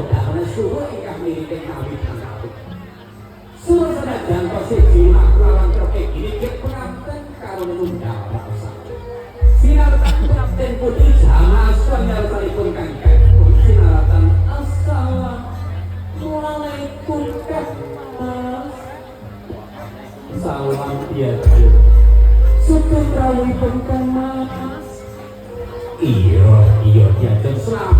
Padahal suruh ingkang mirip kawit kangkung. Suruh senajan kok siji lawan treke gini ket penganten karo nundang rasa. Sinaratan penganten putih jangan suanyal salipun kangkung. Sinaratan assalamualaikum Mas. Salam biasa. Sugeng rawuhipun Kang Mas. Iya, diajeng selamat.